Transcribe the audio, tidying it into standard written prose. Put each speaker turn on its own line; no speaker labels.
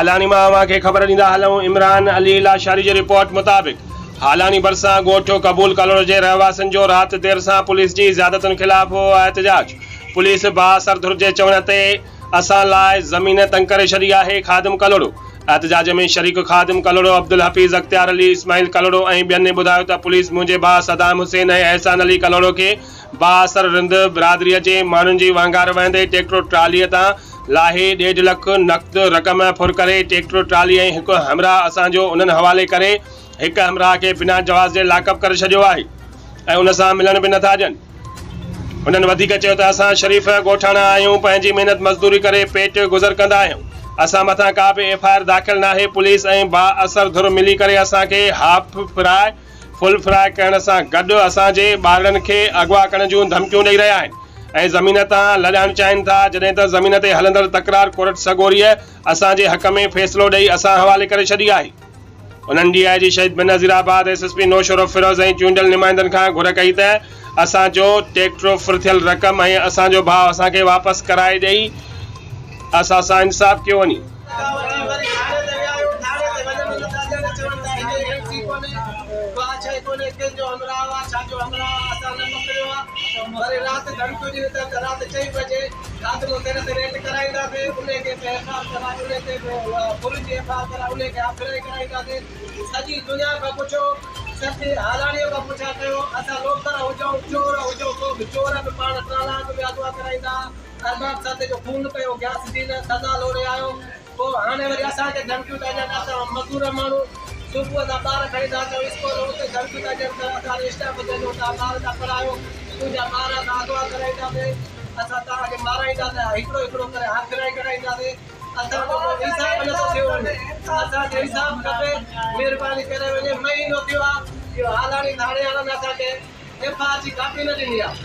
हालानी मां के खबर ॾींदा हलूं। इमरान अली लाशारी जी रिपोर्ट मुताबिक़ हालानी भरिसां ॻोठु कबूल कलोड़ जे रहवासियुनि जो राति देर सां पुलिस जी ज़्यादतुनि ख़िलाफ़ हो एहतजाज। पुलिस बासर धुर जे चवण ते असां लाइ ज़मीन तंग करे छॾी आहे। ख़ादिम कलोड़ो एहतजाज में शरीक ख़ादिम कलोड़ो अब्दुल हफ़ीज़ अख्तियार अली इस्माइल कलोड़ो ऐं ॿियनि ॿुधायो त पुलिस मुंहिंजे भाउ सदाम हुसैन ऐं एहसान अली कलोड़ो खे बासर रिंद बिरादरीअ जे माण्हुनि जी वांगार वहंदे ट्रैक्टर ट्रालीअ तां लाहे 1.5 लख नक़द रक़म फुर करे ट्रैक्टर ट्राली ऐं हिकु हमराह असांजो उन्हनि हवाले करे हिकु हमराह खे बिना जवाज़ जे लाकअप करे छॾियो आहे ऐं उन सां मिलण बि नथा ॾियनि। उन्हनि वधीक चयो त असां शरीफ़ ॻोठाणा आहियूं, पंहिंजी महिनत मज़दूरी करे पेट गुज़र कंदा आहियूं। असां मथां का बि FIR दाख़िल नाहे। पुलिस ऐं बाअसर धुर मिली करे असांखे हाफ फ्राई फुल फ्राई करण सां गॾु असांजे ॿारनि खे अगवा करण जूं धमकियूं ॾेई रहिया आहिनि ऐं ज़मीन तां लॾाइणु चाहिनि था, जॾहिं त ज़मीन ते हलंदड़ तकरार कोर्ट सगोरीअ असांजे हक़ में फ़ैसिलो ॾेई असां हवाले करे छॾी आहे। उन्हनि DIG शहीद बेनज़ीराबाद SSP नौशरो फिरोज़ ऐं चूंडियल नुमाइंदनि खां घुर कई त असांजो ट्रैक्टर फुरथियल रक़म ऐं असांजो भाउ असांखे वापसि कराए ॾेई असां सां इंसाफ़ कयो वञे।
सॼी दुनिया खां पुछो, सॼी हालाणीअ खां पुछा कयो, असां लोकर हुजूं, चोर हुजूं, को बि चोर बि पाण 3 लाख में अगवा कराईंदा। अरबाब साथे जो खून पियो, गैस डीलर सदा लोड़े आयो। पोइ हाणे वरी असांखे धमकियूं था ॾियनि। असां मज़दूर माण्हू सुबुह जा ॿार खणींदा अचूं स्कूल, हुते धमकियूं था ॾियनि त असां स्टाफ ॾिनो था, ॿार था पढ़ायो, तुंहिंजा ॿार था अगवा कराईंदासीं, असां तव्हांखे माराईंदासीं, हिकिड़ो हिकिड़ो करे हाथराई कराईंदासीं। असांजो हिसाब नथो थियो वञे, असांखे हिसाब खपे। महिरबानी करे वञे, महीनो थियो आहे इहो हालाणी थाणे वारनि असांखे FIR जी कापी न ॾिनी आहे।